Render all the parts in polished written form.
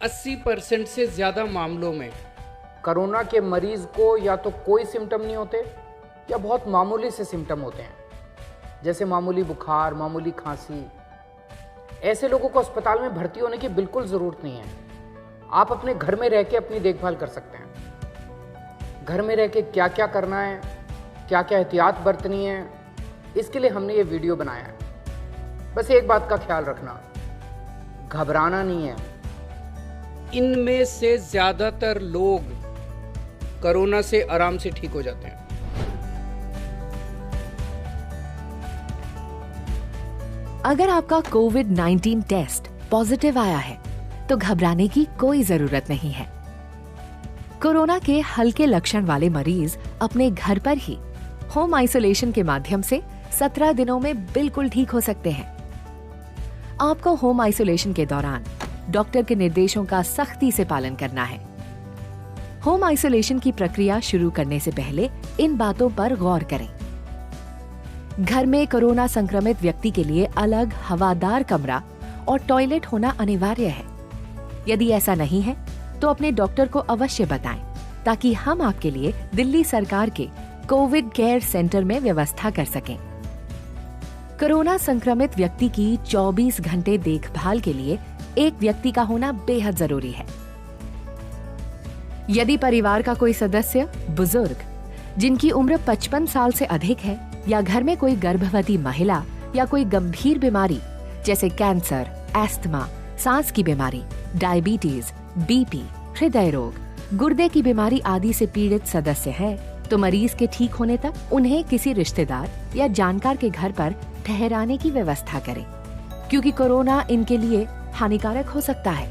80% से ज़्यादा मामलों में कोरोना के मरीज को या तो कोई सिम्टम नहीं होते या बहुत मामूली से सिम्टम होते हैं, जैसे मामूली बुखार, मामूली खांसी। ऐसे लोगों को अस्पताल में भर्ती होने की बिल्कुल ज़रूरत नहीं है। आप अपने घर में रह के अपनी देखभाल कर सकते हैं। घर में रह के क्या क्या करना है, क्या क्या एहतियात बरतनी है, इसके लिए हमने ये वीडियो बनाया है। बस एक बात का ख्याल रखना, घबराना नहीं है। इनमें से ज़्यादातर लोग कोरोना से आराम से ठीक हो जाते हैं। अगर आपका कोविड-19 टेस्ट पॉजिटिव आया है तो घबराने की कोई जरूरत नहीं है। कोरोना के हल्के लक्षण वाले मरीज अपने घर पर ही होम आइसोलेशन के माध्यम से 17 दिनों में बिल्कुल ठीक हो सकते हैं। आपको होम आइसोलेशन के दौरान डॉक्टर के निर्देशों का सख्ती से पालन करना है। होम आइसोलेशन की प्रक्रिया शुरू करने से पहले इन बातों पर गौर करें। घर में कोरोना संक्रमित व्यक्ति के लिए अलग हवादार कमरा और टॉयलेट होना अनिवार्य है। यदि ऐसा नहीं है तो अपने डॉक्टर को अवश्य बताएं ताकि हम आपके लिए दिल्ली सरकार के कोविड केयर सेंटर में व्यवस्था कर सकें। कोरोना संक्रमित व्यक्ति की 24 घंटे देखभाल के लिए एक व्यक्ति का होना बेहद जरूरी है। यदि परिवार का कोई सदस्य बुजुर्ग, जिनकी उम्र 55 साल से अधिक है, या घर में कोई गर्भवती महिला या कोई गंभीर बीमारी जैसे कैंसर, एस्थमा, सांस की बीमारी, डायबिटीज, बीपी, हृदय रोग, गुर्दे की बीमारी आदि से पीड़ित सदस्य है तो मरीज के ठीक होने तक उन्हें किसी रिश्तेदार या जानकार के घर पर ठहराने की व्यवस्था करें, क्योंकि कोरोना इनके लिए हानिकारक हो सकता है।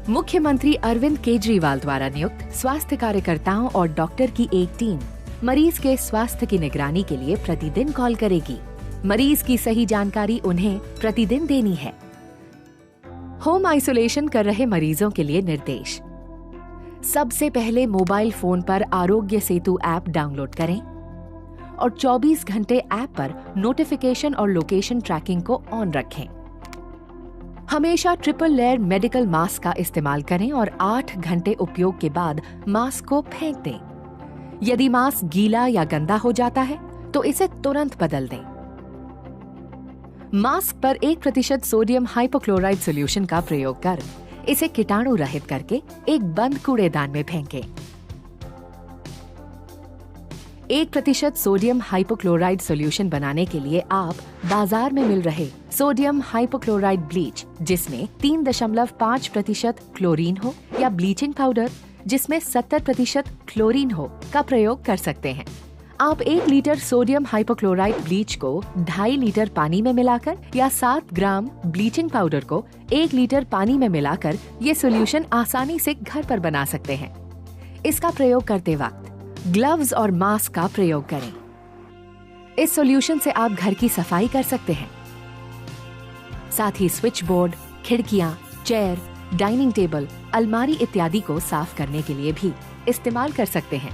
मुख्यमंत्री अरविंद केजरीवाल द्वारा नियुक्त स्वास्थ्य कार्यकर्ताओं और डॉक्टर की एक टीम मरीज के स्वास्थ्य की निगरानी के लिए प्रतिदिन कॉल करेगी। मरीज की सही जानकारी उन्हें प्रतिदिन देनी है। होम आइसोलेशन कर रहे मरीजों के लिए निर्देश। सबसे पहले मोबाइल फोन पर आरोग्य सेतु ऐप डाउनलोड करें और 24 घंटे ऐप पर नोटिफिकेशन और लोकेशन ट्रैकिंग को ऑन रखें। हमेशा ट्रिपल लेयर मेडिकल मास्क का इस्तेमाल करें और 8 घंटे उपयोग के बाद मास्क को फेंक दें। यदि मास्क गीला या गंदा हो जाता है तो इसे तुरंत बदल दें। मास्क पर 1% सोडियम हाइपोक्लोराइड सॉल्यूशन का प्रयोग कर इसे कीटाणु रहित करके एक बंद कूड़ेदान में फेंकें। 1% सोडियम हाइपोक्लोराइड सॉल्यूशन बनाने के लिए आप बाजार में मिल रहे सोडियम हाइपोक्लोराइड ब्लीच, जिसमें 3.5% क्लोरीन हो, या ब्लीचिंग पाउडर जिसमें 70% क्लोरीन हो, का प्रयोग कर सकते हैं। आप 1 लीटर सोडियम हाइपोक्लोराइड ब्लीच को 2.5 लीटर पानी में मिलाकर या 7 ग्राम ब्लीचिंग पाउडर को 1 लीटर पानी में मिलाकर ये सॉल्यूशन आसानी से घर पर बना सकते हैं। इसका प्रयोग करते वक्त ग्लव्स और मास्क का प्रयोग करें। इस सॉल्यूशन से आप घर की सफाई कर सकते हैं। साथ ही स्विच बोर्ड, खिड़कियां, चेयर, डाइनिंग टेबल, अलमारी इत्यादि को साफ करने के लिए भी इस्तेमाल कर सकते हैं।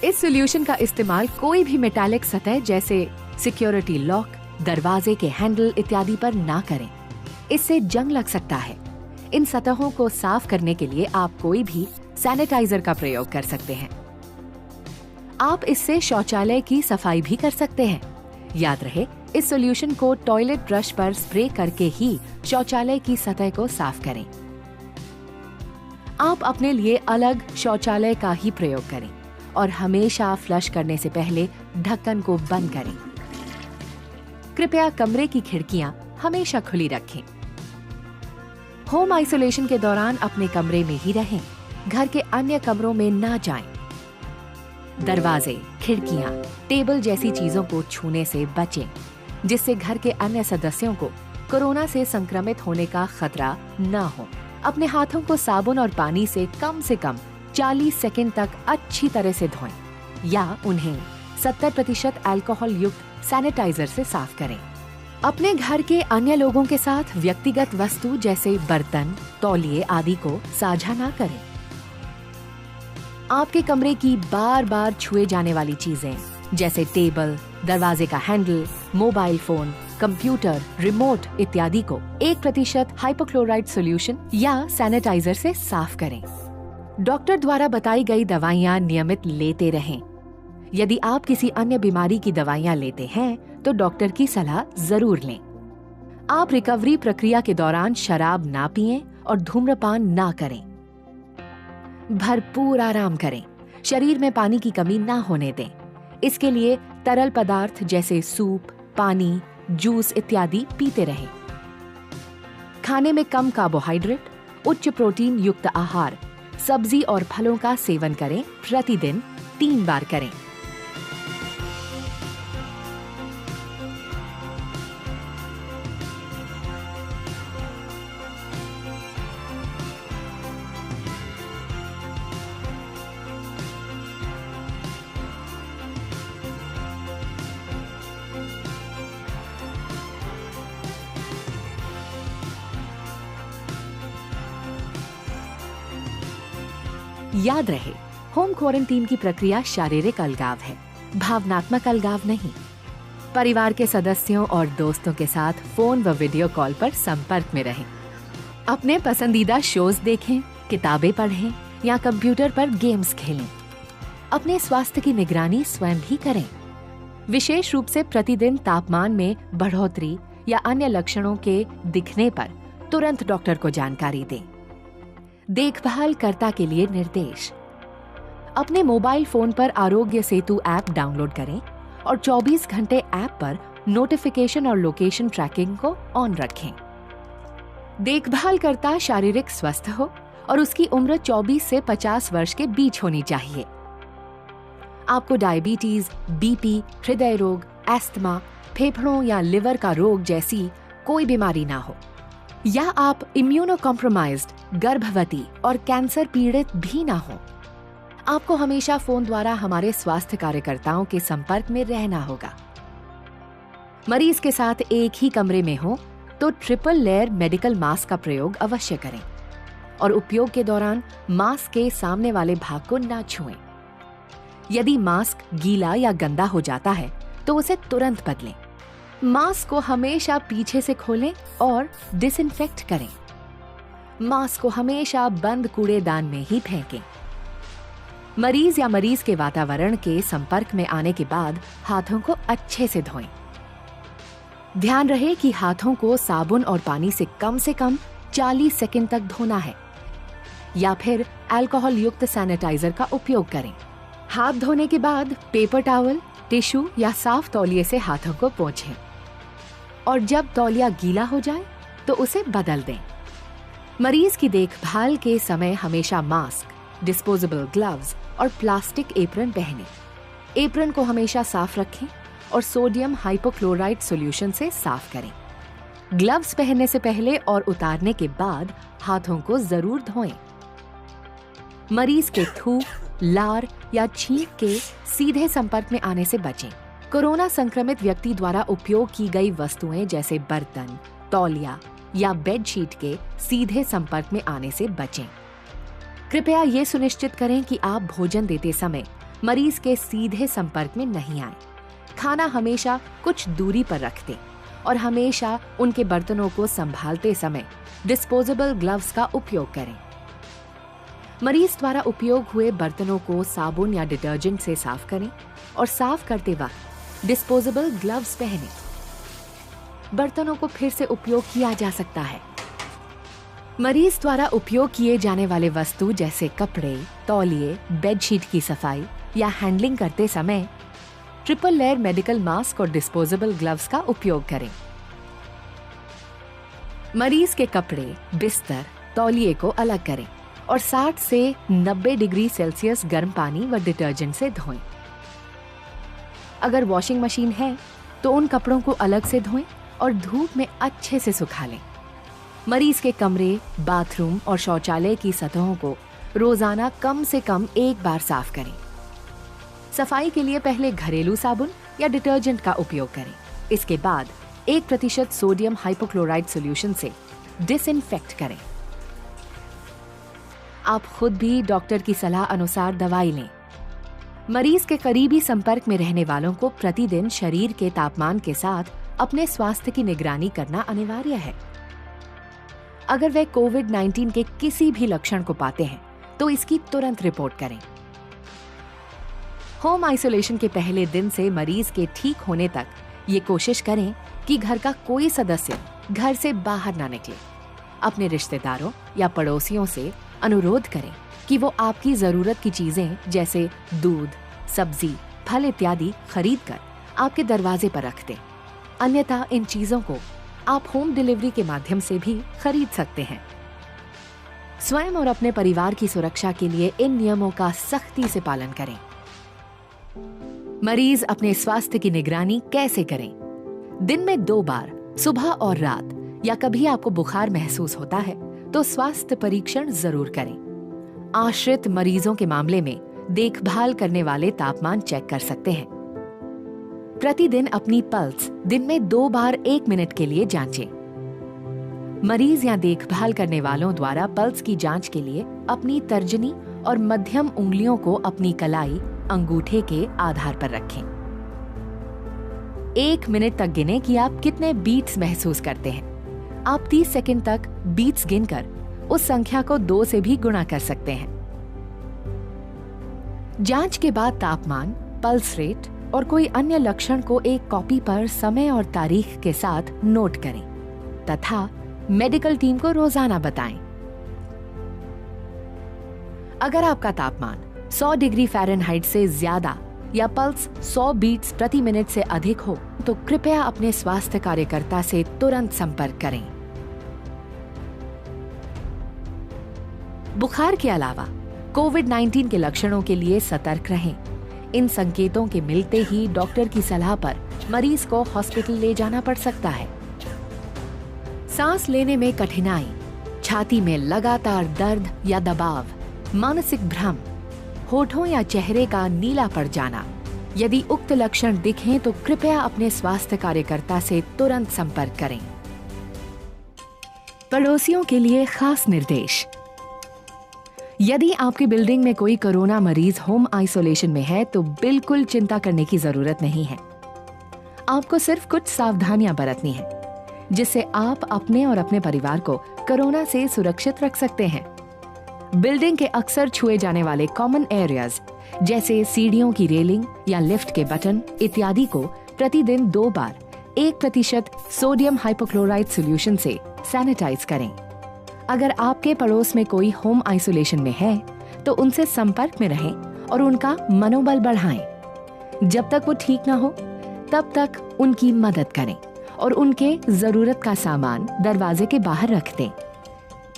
इस सॉल्यूशन का इस्तेमाल कोई भी मेटालिक सतह जैसे सिक्योरिटी लॉक, दरवाजे के हैंडल इत्यादि पर ना करें। इससे जंग लग सकता है। इन सतहों को साफ करने के लिए आप कोई भी सैनिटाइजर का प्रयोग कर सकते हैं। आप इससे शौचालय की सफाई भी कर सकते हैं। याद रहे, इस सॉल्यूशन को टॉयलेट ब्रश पर स्प्रे करके ही शौचालय की सतह को साफ करें। आप अपने लिए अलग शौचालय का ही प्रयोग करें और हमेशा फ्लश करने से पहले ढक्कन को बंद करें। कृपया कमरे की खिड़कियां हमेशा खुली रखें। होम आइसोलेशन के दौरान अपने कमरे में ही रहें, घर के अन्य कमरों में ना जाएं। दरवाजे, खिड़कियां, टेबल जैसी चीजों को छूने से बचें, जिससे घर के अन्य सदस्यों को कोरोना से संक्रमित होने का खतरा न हो। अपने हाथों को साबुन और पानी से कम 40 सेकंड तक अच्छी तरह से धोएं या उन्हें 70% अल्कोहल युक्त सैनिटाइजर से साफ करें। अपने घर के अन्य लोगों के साथ व्यक्तिगत वस्तु जैसे बर्तन, तौलिए आदि को साझा ना करें। आपके कमरे की बार बार छुए जाने वाली चीजें जैसे टेबल, दरवाजे का handle, mobile phone, computer, remote इत्यादि को 1% हाइपोक्लोराइड सॉल्यूशन या सैनिटाइजर से साफ करें। डॉक्टर द्वारा बताई गई दवाइयाँ नियमित लेते रहें। यदि आप किसी अन्य बीमारी की दवाइयाँ लेते हैं तो डॉक्टर की सलाह जरूर लें। आप रिकवरी प्रक्रिया के दौरान शराब ना पिएं और धूम्रपान ना करें। भरपूर आराम करें। शरीर में पानी की कमी ना होने दें। इसके लिए तरल पदार्थ जैसे सूप, पानी, जूस इत्यादि पीते रहें। खाने में कम कार्बोहाइड्रेट, उच्च प्रोटीन युक्त आहार, सब्जी और फलों का सेवन करें। प्रतिदिन 3 बार करें। याद रहे, होम क्वारंटीन की प्रक्रिया शारीरिक अलगाव है, भावनात्मक अलगाव नहीं। परिवार के सदस्यों और दोस्तों के साथ फोन व वीडियो कॉल पर संपर्क में रहें। अपने पसंदीदा शोज देखें, किताबें पढ़ें या कंप्यूटर पर गेम्स खेलें। अपने स्वास्थ्य की निगरानी स्वयं ही करें। विशेष रूप से प्रतिदिन तापमान में बढ़ोतरी या अन्य लक्षणों के दिखने पर तुरंत डॉक्टर को जानकारी दें। देखभाल कर्ता के लिए निर्देश। अपने मोबाइल फोन पर आरोग्य सेतु ऐप डाउनलोड करें और 24 घंटे ऐप पर नोटिफिकेशन और लोकेशन ट्रैकिंग को ऑन रखें। देखभाल कर्ता शारीरिक स्वस्थ हो और उसकी उम्र 24 से 50 वर्ष के बीच होनी चाहिए। आपको डायबिटीज, बीपी, हृदय रोग, एस्थमा, फेफड़ों या लिवर का रोग जैसी कोई बीमारी ना हो, या आप इम्यूनो कॉम्प्रोमाइज्ड, गर्भवती और कैंसर पीड़ित भी ना हो। आपको हमेशा फोन द्वारा हमारे स्वास्थ्य कार्यकर्ताओं के संपर्क में रहना होगा। मरीज के साथ एक ही कमरे में हो तो ट्रिपल लेयर मेडिकल मास्क का प्रयोग अवश्य करें और उपयोग के दौरान मास्क के सामने वाले भाग को ना छुएं। यदि मास्क गीला या गंदा हो जाता है तो उसे तुरंत बदलें। मास्क को हमेशा पीछे से खोलें और डिसइंफेक्ट करें। मास्क को हमेशा बंद कूड़ेदान में ही फेंकें। मरीज या मरीज के वातावरण के संपर्क में आने के बाद हाथों को अच्छे से धोएं। ध्यान रहे कि हाथों को साबुन और पानी से कम 40 सेकंड तक धोना है या फिर अल्कोहल युक्त सैनिटाइजर का उपयोग करें। हाथ धोने के बाद पेपर टॉवल, टिश्यू या साफ तौलिए से हाथों को पोंछें और जब तौलिया गीला हो जाए तो उसे बदल दें। मरीज की देखभाल के समय हमेशा मास्क, डिस्पोजेबल ग्लव्स और प्लास्टिक एप्रन पहनें। एप्रन को हमेशा साफ रखें और सोडियम हाइपोक्लोराइड सॉल्यूशन से साफ करें। ग्लव्स पहनने से पहले और उतारने के बाद हाथों को जरूर धोएं। मरीज के थूक, लार या छींक के सीधे संपर्क में आने से बचें। कोरोना संक्रमित व्यक्ति द्वारा उपयोग की गई वस्तुएं जैसे बर्तन, तौलिया या बेडशीट के सीधे संपर्क में आने से बचें। कृपया ये सुनिश्चित करें कि आप भोजन देते समय मरीज के सीधे संपर्क में नहीं आए। खाना हमेशा कुछ दूरी पर रख दें और हमेशा उनके बर्तनों को संभालते समय डिस्पोजेबल ग्लव्स का उपयोग करें। मरीज द्वारा उपयोग हुए बर्तनों को साबुन या डिटर्जेंट से साफ करें और साफ करते वक्त डिस्पोजेबल ग्लव्स पहनें। बर्तनों को फिर से उपयोग किया जा सकता है। मरीज द्वारा उपयोग किए जाने वाले वस्तु जैसे कपड़े, तौलिए, बेडशीट की सफाई या हैंडलिंग करते समय ट्रिपल लेयर मेडिकल मास्क और डिस्पोजेबल ग्लव्स का उपयोग करें। मरीज के कपड़े, बिस्तर, तौलिए को अलग करें और 60 से 90 डिग्री सेल्सियस गर्म पानी व डिटर्जेंट से धोएं। अगर वॉशिंग मशीन है तो उन कपड़ों को अलग से धोएं और धूप में अच्छे से सुखा लें। मरीज के कमरे, बाथरूम और शौचालय की सतहों को रोजाना कम से कम 1 बार साफ करें। सफाई के लिए पहले घरेलू साबुन या डिटर्जेंट का उपयोग करें। इसके बाद 1% सोडियम हाइपोक्लोराइड सॉल्यूशन से डिसइंफेक्ट करें। आप खुद भी डॉक्टर की सलाह अनुसार दवाई लें। मरीज के करीबी संपर्क में रहने वालों को प्रतिदिन शरीर के तापमान के साथ अपने स्वास्थ्य की निगरानी करना अनिवार्य है। अगर वे कोविड-19 के किसी भी लक्षण को पाते हैं तो इसकी तुरंत रिपोर्ट करें। होम आइसोलेशन के पहले दिन से मरीज के ठीक होने तक ये कोशिश करें कि घर का कोई सदस्य घर से बाहर ना निकले। अपने रिश्तेदारों या पड़ोसियों से अनुरोध करें कि वो आपकी जरूरत की चीजें जैसे दूध, सब्जी, फल इत्यादि खरीद कर आपके दरवाजे पर रख दें। अन्यथा इन चीजों को आप होम डिलीवरी के माध्यम से भी खरीद सकते हैं। स्वयं और अपने परिवार की सुरक्षा के लिए इन नियमों का सख्ती से पालन करें। मरीज अपने स्वास्थ्य की निगरानी कैसे करें? दिन में 2 बार, सुबह और रात, या कभी आपको बुखार महसूस होता है तो स्वास्थ्य परीक्षण जरूर करें। आश्रित मरीजों के मामले में देखभाल करने वाले तापमान चेक कर सकते हैं। प्रतिदिन अपनी पल्स दिन में 2 बार 1 मिनट के लिए जांचें। मरीज या देखभाल करने वालों द्वारा पल्स की जांच के लिए अपनी तर्जनी और मध्यम उंगलियों को अपनी कलाई, अंगूठे के आधार पर रखें। 1 मिनट तक गिनें कि आप कितने बीट्स महसूस करते हैं। आप 30 सेकंड तक बीट्स गिनकर उस संख्या को 2 से भी गुणा कर सकते हैं। जांच के बाद तापमान, पल्स रेट और कोई अन्य लक्षण को एक कॉपी पर समय और तारीख के साथ नोट करें तथा मेडिकल टीम को रोजाना बताएं। अगर आपका तापमान 100 डिग्री फ़ारेनहाइट से ज्यादा या पल्स 100 बीट्स प्रति मिनट से अधिक हो तो कृपया अपने स्वास्थ्य कार्यकर्ता से तुरंत संपर्क करें। बुखार के अलावा कोविड-19 के लक्षणों के लिए सतर्क रहें। इन संकेतों के मिलते ही डॉक्टर की सलाह पर मरीज को हॉस्पिटल ले जाना पड़ सकता है। सांस लेने में कठिनाई, छाती में लगातार दर्द या दबाव, मानसिक भ्रम, होठों या चेहरे का नीला पड़ जाना, यदि उक्त लक्षण दिखें तो कृपया अपने स्वास्थ्य कार्यकर्ता से तुरंत संपर्क करें। पड़ोसियों के लिए खास निर्देश। यदि आपकी बिल्डिंग में कोई कोरोना मरीज होम आइसोलेशन में है तो बिल्कुल चिंता करने की जरूरत नहीं है। आपको सिर्फ कुछ सावधानियां बरतनी है जिससे आप अपने और अपने परिवार को कोरोना से सुरक्षित रख सकते हैं। बिल्डिंग के अक्सर छुए जाने वाले कॉमन एरियाज जैसे सीढ़ियों की रेलिंग या लिफ्ट के बटन इत्यादि को प्रतिदिन 2 बार 1% सोडियम हाइपोक्लोराइड सॉल्यूशन से सैनिटाइज करें। अगर आपके पड़ोस में कोई होम आइसोलेशन में है तो उनसे संपर्क में रहें और उनका मनोबल बढ़ाएं। जब तक वो ठीक ना हो तब तक उनकी मदद करें और उनके जरूरत का सामान दरवाजे के बाहर रख दें।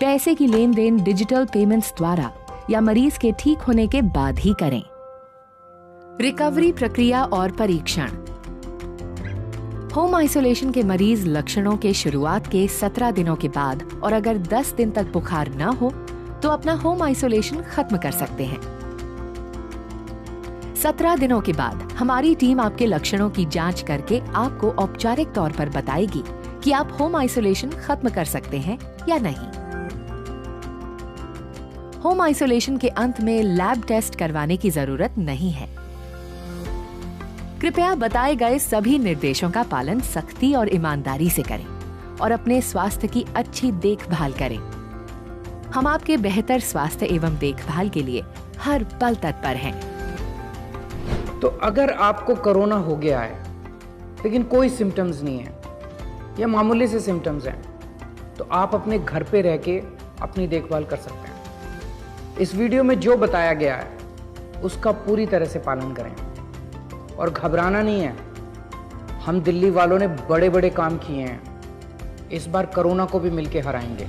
पैसे की लेन देन डिजिटल पेमेंट्स द्वारा या मरीज के ठीक होने के बाद ही करें। रिकवरी प्रक्रिया और परीक्षण। होम आइसोलेशन के मरीज लक्षणों के शुरुआत के 17 दिनों के बाद और अगर 10 दिन तक बुखार न हो तो अपना होम आइसोलेशन खत्म कर सकते हैं। 17 दिनों के बाद हमारी टीम आपके लक्षणों की जांच करके आपको औपचारिक तौर पर बताएगी कि आप होम आइसोलेशन खत्म कर सकते हैं या नहीं। होम आइसोलेशन के अंत में लैब टेस्ट करवाने की जरूरत नहीं है। कृपया बताए गए सभी निर्देशों का पालन सख्ती और ईमानदारी से करें और अपने स्वास्थ्य की अच्छी देखभाल करें। हम आपके बेहतर स्वास्थ्य एवं देखभाल के लिए हर पल तत्पर हैं। तो अगर आपको कोरोना हो गया है लेकिन कोई सिम्टम्स नहीं है या मामूली से सिम्टम्स हैं तो आप अपने घर पे रह के अपनी देखभाल कर सकते हैं। इस वीडियो में जो बताया गया है उसका पूरी तरह से पालन करें और घबराना नहीं है। हम दिल्ली वालों ने बड़े बड़े काम किए हैं, इस बार कोरोना को भी मिलके हराएंगे।